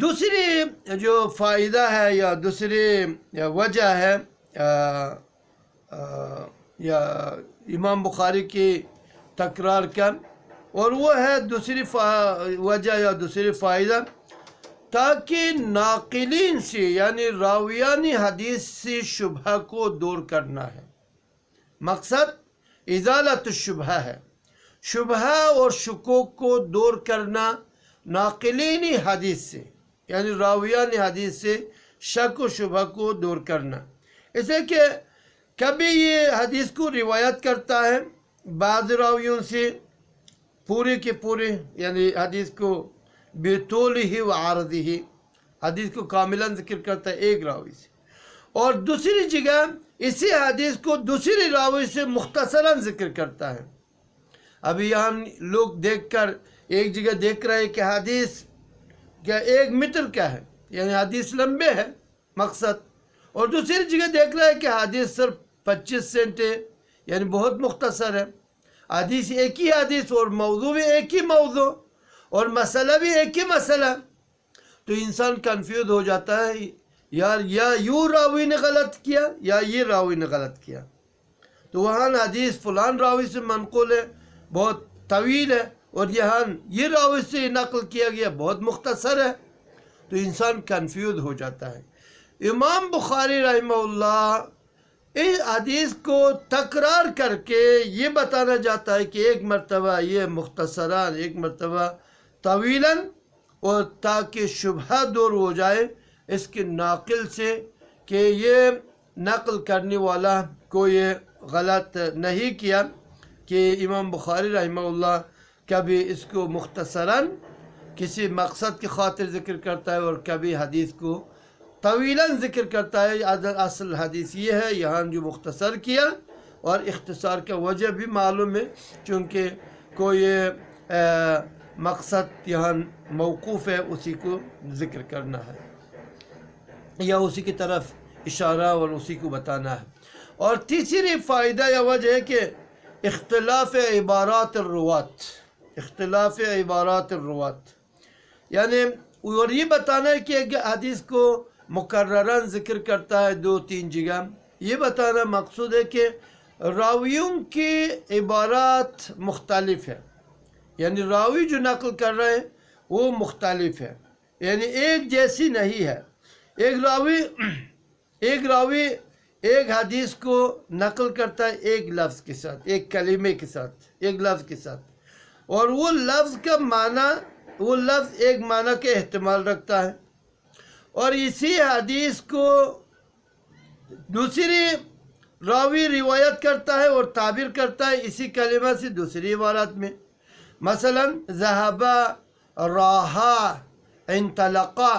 دوسری جو فائدہ ہے یا دوسری وجہ ہے یا امام بخاری کی تکرار کا، اور وہ ہے دوسری وجہ یا دوسری فائدہ، تاکہ ناقلین سے یعنی راویان حدیث سے شبہ کو دور کرنا ہے۔ مقصد ازالت الشبہ ہے، شبہ اور شکوک کو دور کرنا ناقلین حدیث سے، یعنی راویان حدیث سے شک و شبہ کو دور کرنا۔ اس لیے کہ کبھی یہ حدیث کو روایت کرتا ہے بعض راویوں سے پورے کے پورے، یعنی حدیث کو بطول ہی و عارضی ہی، حدیث کو کاملاً ذکر کرتا ہے ایک راوی سے، اور دوسری جگہ اسی حدیث کو دوسری راوی سے مختصراً ذکر کرتا ہے۔ ابھی یہاں لوگ دیکھ کر ایک جگہ دیکھ رہے ہیں کہ حدیث کیا 1 میٹر کا ہے، یعنی حدیث لمبے ہے مقصد، اور دوسری جگہ دیکھ رہے ہیں کہ حدیث صرف 25 سینٹ ہے، یعنی بہت مختصر ہے۔ حدیث ایک ہی حدیث اور موضوع بھی ایک ہی موضوع اور مسئلہ بھی ایک ہی مسئلہ، تو انسان کنفیوز ہو جاتا ہے، یار یا یوں راوی نے غلط کیا یا یہ راوی نے غلط کیا۔ تو وہاں حدیث فلان راوی سے منقول ہے بہت طویل ہے، اور یہاں یہ راوی سے نقل کیا گیا بہت مختصر ہے، تو انسان کنفیوز ہو جاتا ہے۔ امام بخاری رحمہ اللہ اس حدیث کو تکرار کر کے یہ بتانا چاہتا ہے کہ ایک مرتبہ یہ مختصراً، ایک مرتبہ طویلاً، اور تاکہ شبہ دور ہو جائے اس کے ناقل سے کہ یہ نقل کرنے والا کو یہ غلط نہیں کیا، کہ امام بخاری رحمہ اللہ کبھی اس کو مختصراً کسی مقصد کی خاطر ذکر کرتا ہے اور کبھی حدیث کو طویلاً ذکر کرتا ہے۔ اصل حدیث یہ ہے، یہاں جو مختصر کیا، اور اختصار کا وجہ بھی معلوم ہے، چونکہ کوئی مقصد یہاں موقوف ہے، اسی کو ذکر کرنا ہے یا اسی کی طرف اشارہ اور اسی کو بتانا ہے۔ اور تیسری فائدہ یا وجہ ہے کہ اختلاف عبارات الروات، اختلاف عبارات الروات، یعنی اور یہ بتانا ہے کہ حدیث کو مکرراً ذکر کرتا ہے 2-3 جگہ، یہ بتانا مقصود ہے کہ راویوں کی عبارات مختلف ہے، یعنی راوی جو نقل کر رہے ہیں وہ مختلف ہے، یعنی ایک جیسی نہیں ہے۔ ایک راوی ایک حدیث کو نقل کرتا ہے ایک لفظ کے ساتھ، ایک کلمے کے ساتھ، ایک لفظ کے ساتھ، اور وہ لفظ کا معنی، وہ لفظ ایک معنی کے احتمال رکھتا ہے، اور اسی حدیث کو دوسری راوی روایت کرتا ہے اور تعبیر کرتا ہے اسی کلمہ سے دوسری عبارت میں، مثلا ذہبا، راہا، انطلقا،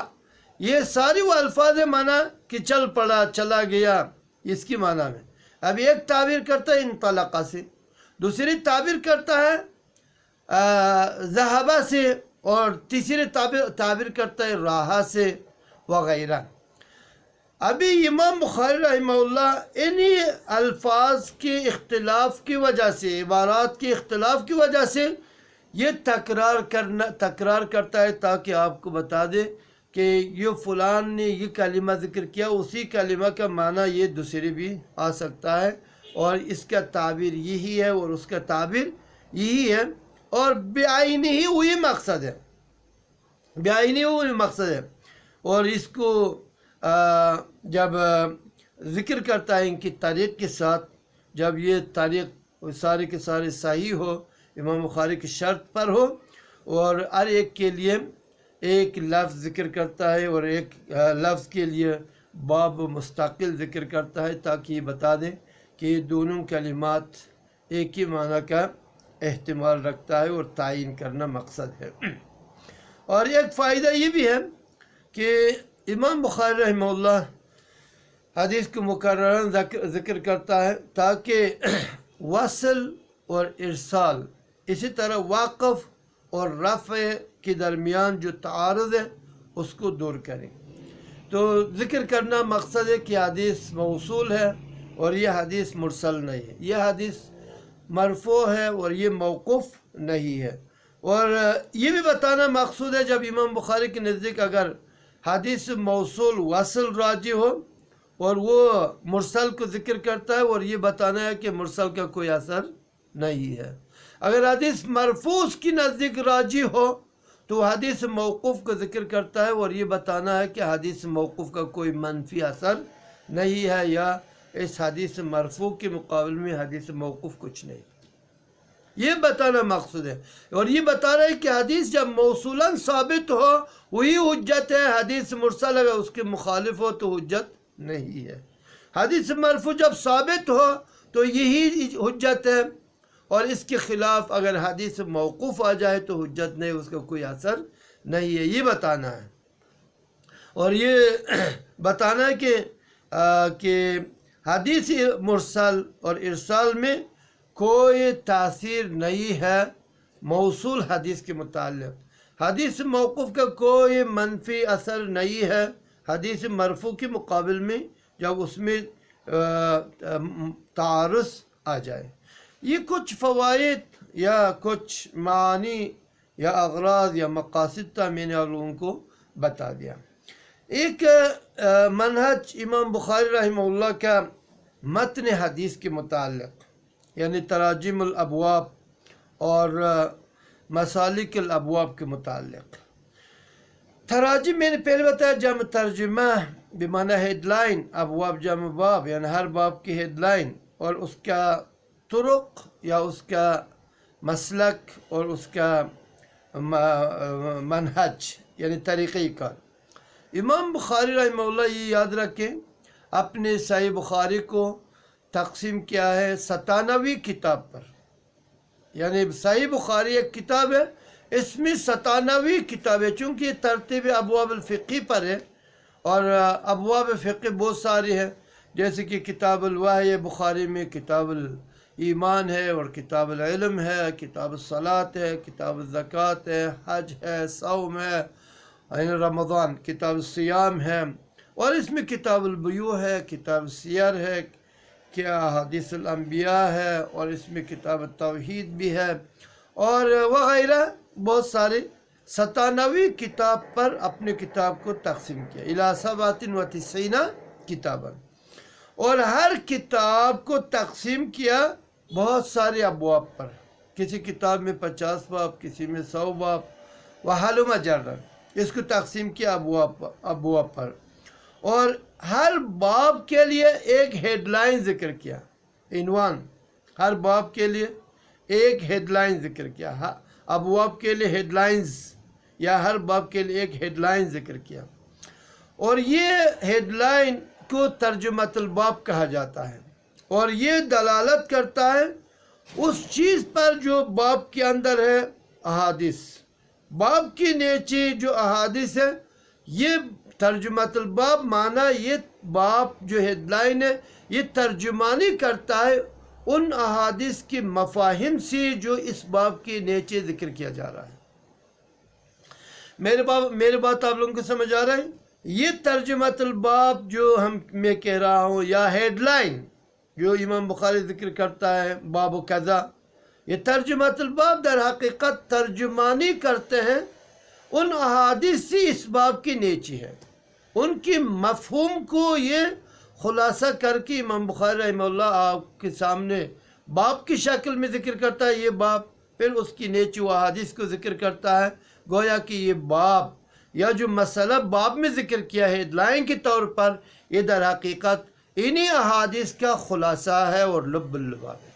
یہ ساری وہ الفاظ معنی کہ چل پڑا، چلا گیا، اس کی معنی میں۔ اب ایک تعبیر کرتا ہے انطلقا سے، دوسری تعبیر کرتا ہے ذہبا سے، اور تیسری تعبیر کرتا ہے راہا سے وغیرہ۔ ابھی امام بخاری رحمہ اللہ انہی الفاظ کے اختلاف کی وجہ سے، عبارات کے اختلاف کی وجہ سے یہ تکرار کرتا ہے، تاکہ آپ کو بتا دے کہ یہ فلان نے یہ کلمہ ذکر کیا، اسی کلمہ کا معنی یہ دوسری بھی آ سکتا ہے، اور اس کا تعبیر یہی ہے اور اس کا تعبیر یہی ہے، اور بعینہ ہی وہی مقصد ہے، بعینہ ہی وہی مقصد ہے۔ اور اس کو جب ذکر کرتا ہے ان کی تاریخ کے ساتھ، جب یہ تاریخ سارے کے سارے صحیح ہو، امام بخاری کی شرط پر ہو، اور ہر ایک کے لیے ایک لفظ ذکر کرتا ہے اور ایک لفظ کے لیے باب مستقل ذکر کرتا ہے، تاکہ یہ بتا دیں کہ یہ دونوں کلمات ایک ہی معنی کا احتمال رکھتا ہے اور تعین کرنا مقصد ہے۔ اور ایک فائدہ یہ بھی ہے کہ امام بخاری رحمہ اللہ حدیث کو مکرراً ذکر کرتا ہے تاکہ وصل اور ارسال، اسی طرح واقف اور رفع کے درمیان جو تعارض ہے اس کو دور کریں۔ تو ذکر کرنا مقصد ہے کہ حدیث موصول ہے اور یہ حدیث مرسل نہیں ہے، یہ حدیث مرفوع ہے اور یہ موقوف نہیں ہے۔ اور یہ بھی بتانا مقصود ہے جب امام بخاری کے نزدیک اگر حدیث موصول وصل راجی ہو اور وہ مرسل کو ذکر کرتا ہے اور یہ بتانا ہے کہ مرسل کا کوئی اثر نہیں ہے. اگر حدیث مرفوع اس کی نزدیک راجی ہو تو حدیث موقوف کو ذکر کرتا ہے اور یہ بتانا ہے کہ حدیث موقوف کا کوئی منفی اثر نہیں ہے یا اس حدیث مرفوع کے مقابل میں حدیث موقوف کچھ نہیں. یہ بتانا مقصود ہے. اور یہ بتا رہا ہے کہ حدیث جب موصولاً ثابت ہو وہی حجت ہے، حدیث مرسل اگر اس کے مخالف ہو تو حجت نہیں ہے. حدیث مرفوع جب ثابت ہو تو یہی حجت ہے، اور اس کے خلاف اگر حدیث موقوف آ جائے تو حجت نہیں، اس کا کوئی اثر نہیں ہے. یہ بتانا ہے. اور یہ بتانا ہے کہ حدیث مرسل اور ارسال میں کوئی تاثیر نہیں ہے موصول حدیث کے متعلق. حدیث موقوف کا کوئی منفی اثر نہیں ہے حدیث مرفوع کے مقابل میں جب اس میں تعارض آ جائے. یہ کچھ فوائد یا کچھ معانی یا اغراض یا مقاصد تھا، میں نے آپ لوگوں کو بتا دیا. ایک منہج امام بخاری رحمہ اللہ کا متن حدیث کے متعلق، یعنی تراجم الابواب اور مسالک الابواب کے متعلق. تراجم میں نے پہلے بتایا جمع ترجمہ بمعنی ہیڈ لائن، ابواب جمع باب یعنی ہر باب کی ہیڈ لائن اور اس کا طرق یا اس کا مسلک اور اس کا منہج یعنی طریقہ کار. امام بخاری رحمہ اللہ یہ یاد رکھیں اپنے صحیح بخاری کو تقسیم کیا ہے 97 کتاب پر. یعنی صحیح بخاری ایک کتاب ہے، اس میں 97 کتابیں، چونکہ ترتیب ابواب الفقی پر ہے اور ابواب فقہ بہت ساری ہیں، جیسے کہ کتاب الوحی بخاری میں کتاب ایمان ہے اور کتاب العلم ہے، کتاب الصلاۃ ہے، کتاب الزکوٰۃ ہے، حج ہے، صوم ہے، رمضان، کتاب الصیام ہے، اور اس میں کتاب البیوع ہے، کتاب السیر ہے، کیا حدیث الانبیاء ہے، اور اس میں کتاب التوحید بھی ہے اور وغیرہ بہت سارے 97 کتاب پر اپنے کتاب کو تقسیم کیا الی 97 کتاباً. اور ہر کتاب کو تقسیم کیا بہت سارے ابواب پر، کسی کتاب میں 50 باب، کسی میں 100 باب، وحلم جرا، اس کو تقسیم کیا ابواب پر. اور ہر باب کے لیے ایک ہیڈ لائن ذکر کیا، عنوان، ہر باب کے لیے ایک ہیڈ لائن ذکر کیا، ابواب کے لیے ہیڈ لائنز یا ہر باب کے لیے ایک ہیڈ لائن ذکر کیا. اور یہ ہیڈ لائن کو ترجمۃ الباب کہا جاتا ہے اور یہ دلالت کرتا ہے اس چیز پر جو باب کے اندر ہے. احادیث، باب کی نیچے جو احادیث ہے، یہ ترجمۃ الباب معنی یہ باب جو ہیڈ لائن ہے یہ ترجمانی کرتا ہے ان احادیث کی مفاہیم سے جو اس باب کے نیچے ذکر کیا جا رہا ہے. میرے بات آپ لوگوں کو سمجھ آ رہا ہے؟ یہ ترجمۃ الباب جو میں کہہ رہا ہوں یا ہیڈ لائن جو امام بخاری ذکر کرتا ہے باب و قضا، یہ ترجمۃ الباب در حقیقت ترجمانی کرتے ہیں ان احادیث سے اس باب کی نیچے ہے، ان کی مفہوم کو یہ خلاصہ کر کے امام بخاری رحمہ اللہ آپ کے سامنے باب کی شکل میں ذکر کرتا ہے یہ باب، پھر اس کی نیچے وہ احادیث کو ذکر کرتا ہے. گویا کہ یہ باب یا جو مسئلہ باب میں ذکر کیا ہے ہیڈ لائن کے طور پر، یہ در حقیقت انہی احادیث کا خلاصہ ہے اور لب اللباب ہے.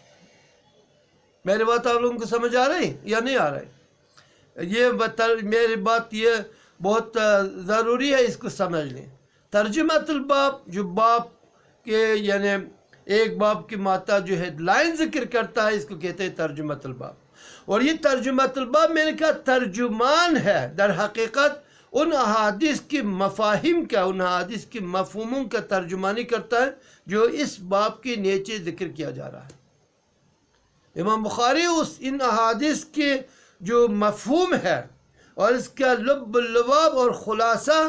میری بات آپ لوگوں کو سمجھ آ رہی یا نہیں آ رہی؟ میری بات یہ بہت ضروری ہے، اس کو سمجھ لیں. ترجمۃ الباب جو باب کے یعنی ایک باب کی ماتا جو ہیڈ لائن ذکر کرتا ہے اس کو کہتے ہیں ترجمۃ الباب. اور یہ ترجمۃ الباب میں نے کہا ترجمان ہے، در حقیقت ان احادیث کی مفاہیم کا، ان احادیث کی مفہوموں کا ترجمانی کرتا ہے جو اس باب کے نیچے ذکر کیا جا رہا ہے. امام بخاری ان احادیث کے جو مفہوم ہے اور اس کا لب اللباب اور خلاصہ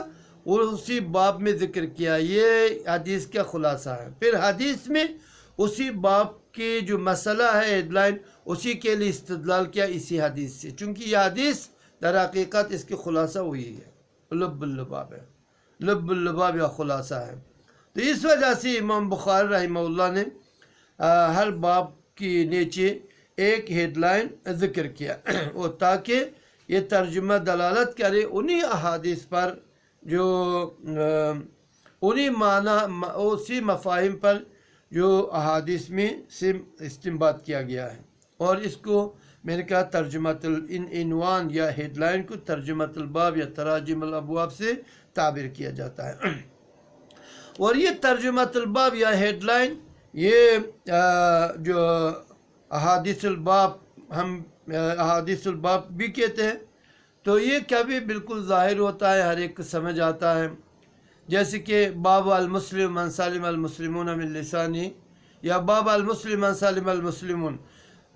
وہ اسی باب میں ذکر کیا، یہ حدیث کا خلاصہ ہے. پھر حدیث میں اسی باب کی جو مسئلہ ہے ہیڈ لائن اسی کے لیے استدلال کیا اسی حدیث سے، چونکہ یہ حدیث در حقیقت اس کی خلاصہ وہی ہے، لب اللباب ہے. لب اللباب یا خلاصہ ہے۔ تو اس وجہ سے امام بخاری رحمہ اللہ نے ہر باب کی نیچے ایک ہیڈ لائن ذکر کیا اور تاکہ یہ ترجمہ دلالت کرے انہی احادیث پر جو انہی معنی اسی مفاہیم پر جو احادیث میں سے استنباط کیا گیا ہے۔ اور اس کو میں نے کہا ترجمۃ عنوان یا ہیڈ لائن کو ترجمۃ الباب یا تراجم الابواب سے تعبیر کیا جاتا ہے۔ اور یہ ترجمۃ الباب یا ہیڈ لائن یہ جو احادیث الباب ہم احادیث الباب بھی کہتے ہیں، تو یہ کبھی بالکل ظاہر ہوتا ہے، ہر ایک کو سمجھ آتا ہے، جیسے کہ باب المسلم من سلم المسلمون من لسانی یا باب المسلم من سلم المسلمون،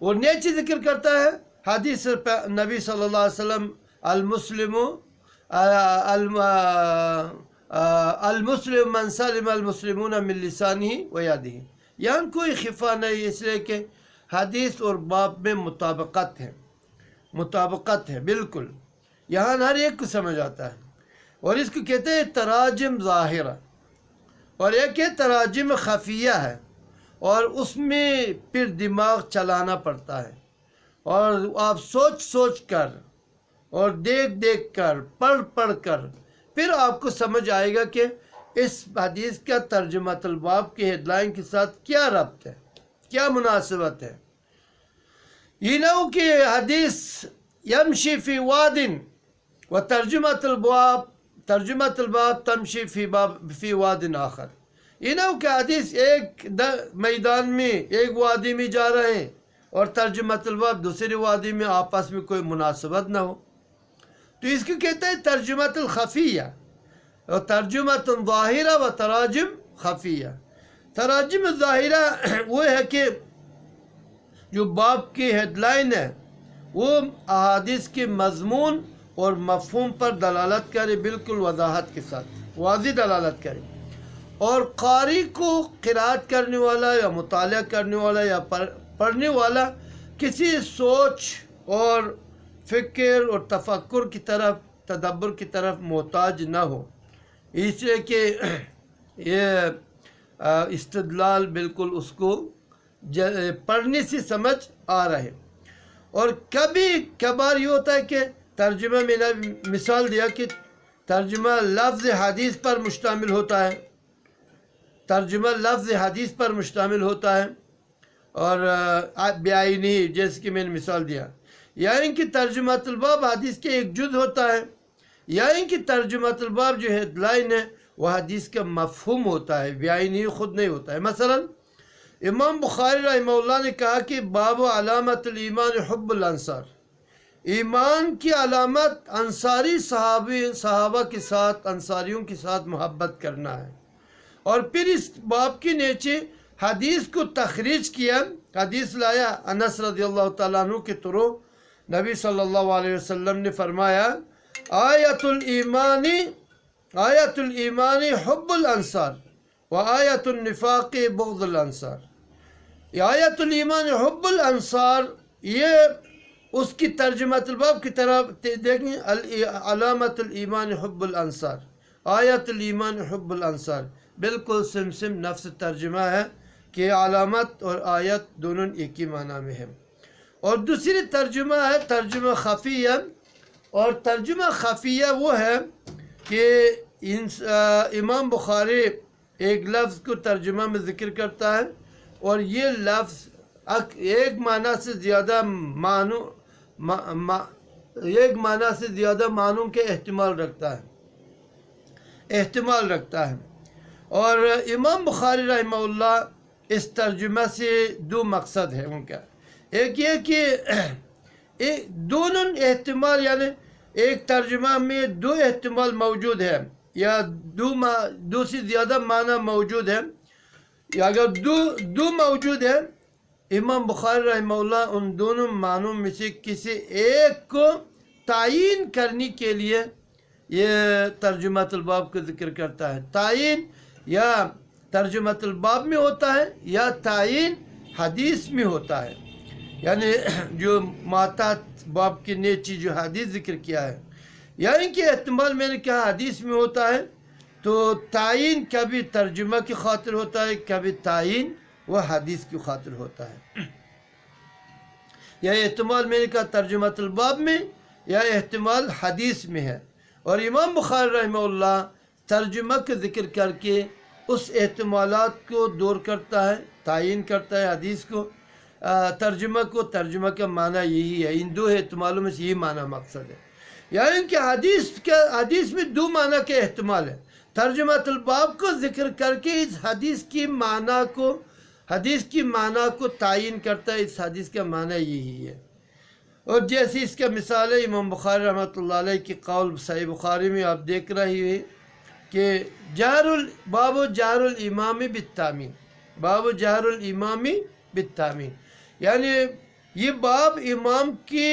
اور نیچے ذکر کرتا ہے حدیث نبی صلی اللہ علیہ وسلم المسلم المسلم من سلم المسلمون من لسانی و یادہ، یہاں کوئی خفا نہیں، اس لیے کہ حدیث اور باب میں مطابقت ہے بالکل، یہاں ہر ایک کو سمجھ آتا ہے۔ اور اس کو کہتے ہیں تراجم ظاہرہ، اور ایک ہے تراجم خفیہ ہے، اور اس میں پھر دماغ چلانا پڑتا ہے، اور آپ سوچ کر اور دیکھ کر پڑھ کر پھر آپ کو سمجھ آئے گا کہ اس حدیث کا ترجمۃ الباب کے ہیڈ لائن کے ساتھ کیا ربط ہے، کیا مناسبت ہے۔ یہ نہ ہو کہ حدیث یمشی فی واد و ترجمۃ الباب تمشی فی واد آخر، یہ نہ ہو کہ حدیث ایک میدان میں ایک وادی میں جا رہے ہیں اور ترجمۃ الباب دوسری وادی میں، آپس میں کوئی مناسبت نہ ہو، تو اس کو کہتے ہیں ترجمۃ الخفیہ اور ترجمۃ ظاہرہ و تراجم خفیہ۔ تراجم ظاہرہ وہ ہے کہ جو باب کی ہیڈ لائن ہے وہ احادیث کے مضمون اور مفہوم پر دلالت کرے، بالکل وضاحت کے ساتھ واضح دلالت کرے، اور قاری کو قرات کرنے والا یا مطالعہ کرنے والا یا پڑھنے والا کسی سوچ اور فکر اور تفکر کی طرف تدبر کی طرف محتاج نہ ہو، اس لیے کہ یہ استدلال بالکل اس کو پڑھنے سے سمجھ آ رہے۔ اور کبھی کبھار یہ ہوتا ہے کہ ترجمہ میں نے مثال دیا کہ ترجمہ لفظ حدیث پر مشتمل ہوتا ہے، ترجمہ لفظ حدیث پر مشتمل ہوتا ہے، اور بعینی جیسے کہ میں نے مثال دیا، یعنی کہ ترجمۃ الباب حدیث کے ایک جز ہوتا ہے، یعنی کہ ترجمۃ الباب جو ہیڈ لائن ہے وہ حدیث کا مفہوم ہوتا ہے، بعینی خود نہیں ہوتا ہے۔ مثلا امام بخاری رحمہ اللہ نے کہا کہ باب علامت الایمان حب الانصار، ایمان کی علامت انصاری صحابہ کے ساتھ، انصاریوں کے ساتھ محبت کرنا ہے، اور پھر اس باب کے نیچے حدیث کو تخریج کیا، حدیث لایا انس رضی اللہ تعالیٰ عنہ کے تھرو، نبی صلی اللہ علیہ وسلم نے فرمایا آیت الایمان حب الانصار و آیت النفاق بغض الانصار۔ آیت الایمان حب الانصار یہ اس کی ترجمۃ الباب کی طرف دیکھیں، علامت الایمان حب الانصار، آیت الایمان حب الانصار، بالکل سم نفس ترجمہ ہے کہ علامت اور آیت دونوں ایک ہی معنی میں ہے۔ اور دوسری ترجمہ ہے ترجمہ خفیہ، اور ترجمہ خفیہ وہ ہے کہ امام بخاری ایک لفظ کو ترجمہ میں ذکر کرتا ہے، اور یہ لفظ ایک معنی سے زیادہ معنوں کے احتمال رکھتا ہے، اور امام بخاری رحمہ اللہ اس ترجمہ سے دو مقصد ہے ان کا، ایک یہ کہ دونوں احتمال، یعنی ایک ترجمہ میں دو احتمال موجود ہے یا دو سے زیادہ معنی موجود ہے، یا اگر دو موجود ہے، امام بخاری رحمہ اللہ ان دونوں معنوں میں سے کسی ایک کو تعین کرنے کے لیے یہ ترجمۃ الباب کا ذکر کرتا ہے۔ تعین یا ترجمۃ الباب میں ہوتا ہے یا تعین حدیث میں ہوتا ہے، یعنی جو ماتحت باب کے نیچے جو حدیث ذکر کیا ہے، یعنی کہ احتمال میں نے کہا حدیث میں ہوتا ہے، تو تعین کبھی ترجمہ کی خاطر ہوتا ہے، کبھی تعین وہ حدیث کی خاطر ہوتا ہے. یا احتمال میں نے کہا ترجمۃ الباب میں، یا احتمال حدیث میں ہے. اور امام بخاری رحمہ اللہ ترجمہ کا ذکر کر کے اس احتمالات کو دور کرتا ہے، تعین کرتا ہے حدیث کو، ترجمہ کو. ترجمہ کا معنی یہی ہے، ان دو احتمالوں میں سے یہی معنی مقصد ہے. یعنی کہ حدیث میں دو معنی کے احتمال ہے. ترجمۃ الباب کو ذکر کر کے اس حدیث کی معنی کو تعین کرتا ہے، اس حدیث کا معنی یہی ہے. اور جیسی اس کا مثال ہے امام بخاری رحمۃ اللہ علیہ کی قول صحیح بخاری میں آپ دیکھ رہے ہیں کہ باب جہر الامام بالتامین، باب جہر الامام بالتامین، یعنی یہ باب امام کی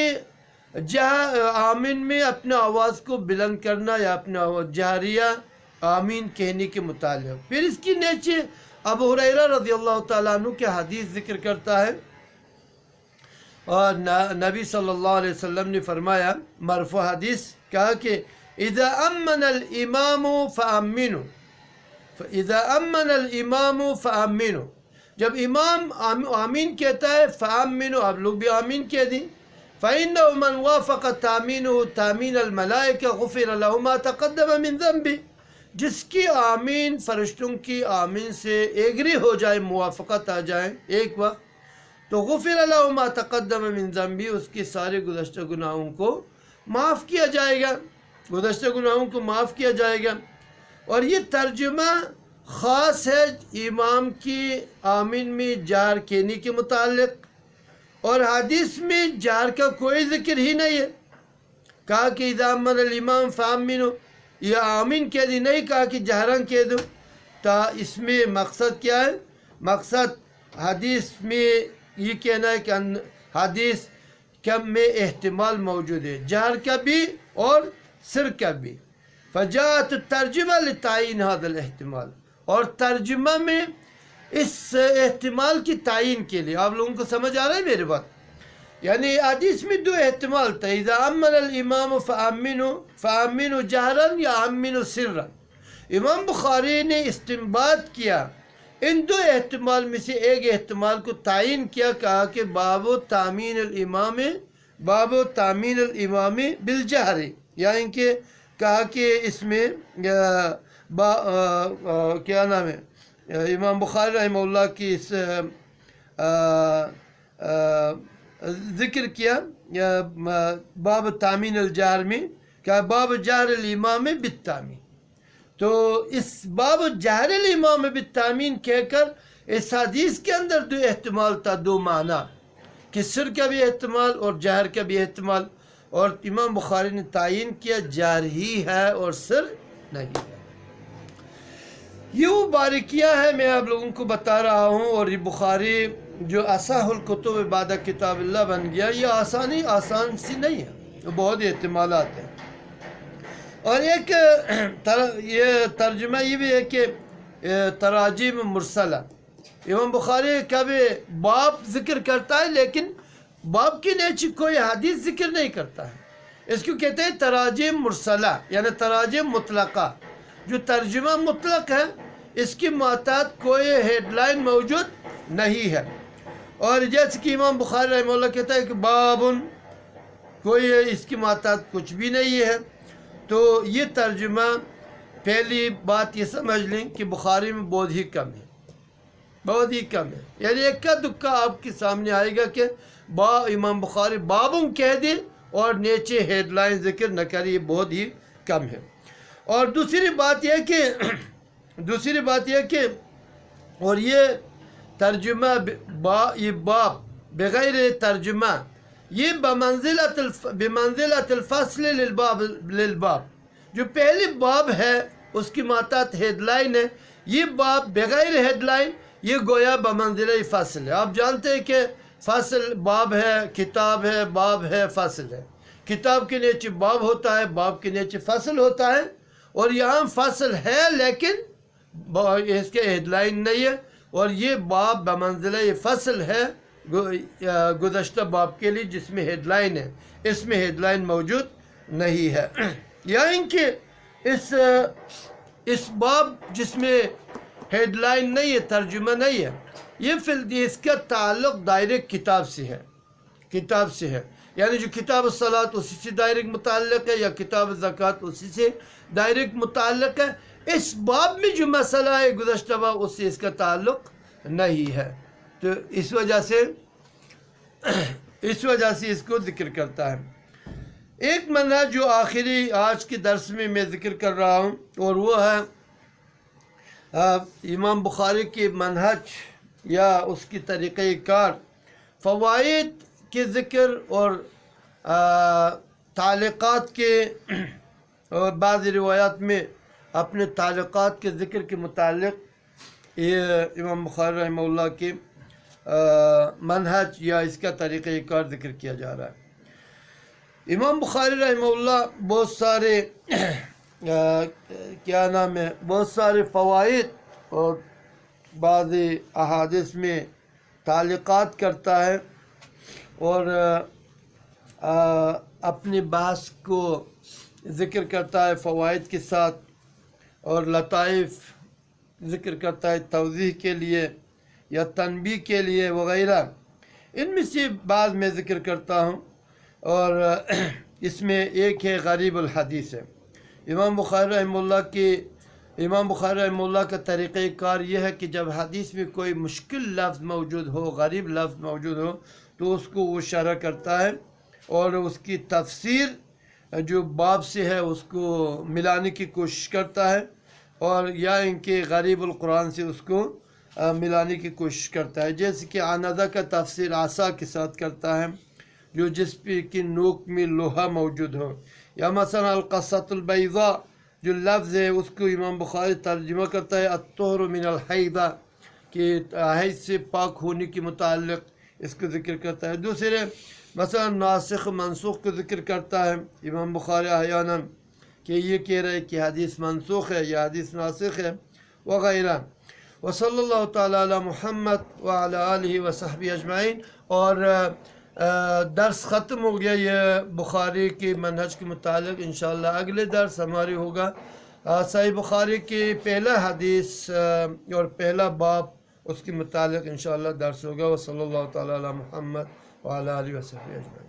آمین میں اپنے آواز کو بلند کرنا یا اپنا جہریہ آمین کہنے کے متعلق. پھر اس کی نیچے ابو ہریرہ رضی اللہ تعالیٰ عنہ کے حدیث ذکر کرتا ہے، اور نبی صلی اللہ علیہ وسلم نے فرمایا مرفوع حدیث، کہا کہ اذا امن الامام فامنوا، اذا امن الامام فامنوا، جب امام آمین کہتا ہے فامنوا، آپ لوگ بھی آمین کہہ دیں. فإنه من وافق تامینه تامین الملائکہ غفر له ما تقدم من ذنبه، جس کی آمین فرشتوں کی آمین سے ایگری ہو جائے، موافقت آ جائے ایک وقت، تو غفر له ما تقدم من ذنبه، اس کے سارے گزشتہ گناہوں کو معاف کیا جائے گا، گزشتہ گناہوں کو معاف کیا جائے گا. اور یہ ترجمہ خاص ہے امام کی آمین میں جہر کہنے کے متعلق، اور حدیث میں جہر کا کوئی ذکر ہی نہیں ہے. کہا کہ اذا امن الامام فامنوا، یہ آمین کہہ دی، نہیں کہا کہ جہراً کہہ دو. تا اس میں مقصد کیا ہے؟ مقصد حدیث میں یہ کہنا ہے کہ حدیث کم میں احتمال موجود ہے، جہر کا بھی اور سر کا بھی. فجاءت الترجمہ لتعین هذا الاحتمال، اور ترجمہ میں اس احتمال کی تعین کے لیے. آپ لوگوں کو سمجھ آ رہا ہے میری بات؟ یعنی حدیث میں دو احتمال تھا، اذا امن الامام فامنوا جہرا یا امنوا سرا. امام بخاری نے استنباط کیا ان دو احتمال میں سے ایک احتمال کو تعین کیا، کہا کہ باب تامین الامام بالجہر، یعنی کہ کہا کہ اس میں کیا نام ہے، امام بخاری رحمہ اللہ کی اس ذکر کیا باب تامین الجہر میں، کیا باب جہر الامام بالتامین. تو اس باب جہر الامام بالتامین کہہ کر اس حدیث کے اندر دو احتمال تھا، دو معنی، کہ سر کا بھی احتمال اور جہر کا بھی احتمال. اور امام بخاری نے تعین کیا جہر ہی ہے اور سر نہیں ہے. یہ وہ باریکیاں ہیں میں آپ لوگوں کو بتا رہا ہوں. اور یہ بخاری جو اصح الکتب بعد کتاب اللہ بن گیا، یہ آسان سی نہیں ہے، بہت احتمالات ہیں. اور ایک یہ ترجمہ یہ بھی ہے کہ تراجم مرسلہ، امام بخاری کبھی باب ذکر کرتا ہے لیکن باب کی نیچے کوئی حدیث ذکر نہیں کرتا ہے. اس کو کہتے ہیں تراجم مرسلہ، یعنی تراجم مطلقہ. جو ترجمہ مطلق ہے اس کی محتاط کوئی ہیڈ لائن موجود نہیں ہے. اور جیسے کہ امام بخاری رحمہ اللہ کہتا ہے کہ بابن، کوئی اس کی محتاط کچھ بھی نہیں ہے. تو یہ ترجمہ پہلی بات یہ سمجھ لیں کہ بخاری میں بہت ہی کم ہے، بہت ہی کم ہے. یعنی ایک کا دکا آپ کے سامنے آئے گا کہ امام بخاری بابن کہہ دے اور نیچے ہیڈ لائن ذکر نہ کرے، یہ بہت ہی کم ہے. اور دوسری بات یہ کہ اور یہ ترجمہ یہ باب بغیر ترجمہ یہ بمنزلت الفصل للباب، جو پہلی باب ہے اس کی ماتحت ہیڈ لائن ہے. یہ باب بغیر ہیڈ لائن یہ گویا بمنزلہ فصل ہے. آپ جانتے ہیں کہ فصل باب ہے، کتاب ہے، باب ہے، فصل ہے. کتاب کے نیچے باب ہوتا ہے، باب کے نیچے فصل ہوتا ہے. اور یہاں فصل ہے لیکن اس کے ہیڈ لائن نہیں ہے. اور یہ باب بمنزلہ یہ فصل ہے گزشتہ باب کے لیے جس میں ہیڈ لائن ہے، اس میں ہیڈ لائن موجود نہیں ہے. یعنی کہ اس اس باب جس میں ہیڈ لائن نہیں ہے، ترجمہ نہیں ہے، یہ اس کا تعلق ڈائریکٹ کتاب سے ہے، کتاب سے ہے، یعنی جو کتاب الصلاۃ اسی سے ڈائریکٹ متعلق ہے، یا کتاب الزکوٰۃ اسی سے ڈائریکٹ متعلق ہے۔ اس باب میں جو مسئلہ ہے گزشتہ باب، اس سے اس کا تعلق نہیں ہے، تو اس وجہ سے اس کو ذکر کرتا ہے۔ ایک منہج جو آخری آج کے درس میں ذکر کر رہا ہوں، اور وہ ہے امام بخاری کی منہج یا اس کی طریقہ کار، فوائد کے ذکر اور تعلقات کے، اور بعض روایات میں اپنے تعلقات کے ذکر کے متعلق یہ امام بخاری رحمہ اللہ کے منہج یا اس کا طریقہ کار ذکر کیا جا رہا ہے۔ امام بخاری رحمہ اللہ بہت سارے بہت سارے فوائد اور بعض احادیث میں تعلقات کرتا ہے، اور اپنی بحث کو ذکر کرتا ہے فوائد کے ساتھ، اور لطائف ذکر کرتا ہے توضیح کے لیے یا تنبیہ کے لیے وغیرہ۔ ان میں سے بعض میں ذکر کرتا ہوں، اور اس میں ایک ہے غریب الحدیث ہے۔ امام بخاری رحمہ اللہ کا طریقہ کار یہ ہے کہ جب حدیث میں کوئی مشکل لفظ موجود ہو، غریب لفظ موجود ہو، تو اس کو وہ شرح کرتا ہے، اور اس کی تفسیر جو باب سے ہے اس کو ملانے کی کوشش کرتا ہے، اور یا ان کے غریب القرآن سے اس کو ملانے کی کوشش کرتا ہے، جیسے کہ عنزہ کا تفسیر عصا کے ساتھ کرتا ہے، جو جس پہ کی نوک میں لوہا موجود ہو، یا مثلا القصۃ البیضاء جو لفظ ہے اس کو امام بخاری ترجمہ کرتا ہے الطہر من الحیضہ، کہ حیض سے پاک ہونے کے متعلق اس کو ذکر کرتا ہے۔ دوسرے مثلا ناسخ منسوخ کو ذکر کرتا ہے امام بخاری احیانا، کہ یہ کہہ رہے کہ حدیث منسوخ ہے یا حدیث ناسخ ہے وغیرہ۔ وصلی اللہ تعالی علی محمد وعلی آلہ وصحبہ اجمعین۔ اور درس ختم ہو گیا یہ بخاری کی منہج کے متعلق۔ انشاءاللہ اگلے درس ہماری ہوگا صحیح بخاری کی پہلا حدیث اور پہلا باب، اس کے متعلق انشاءاللہ درس ہوگا۔ وصلی اللہ تعالی علی محمد وعلی آلہ وصحبہ اجمعین۔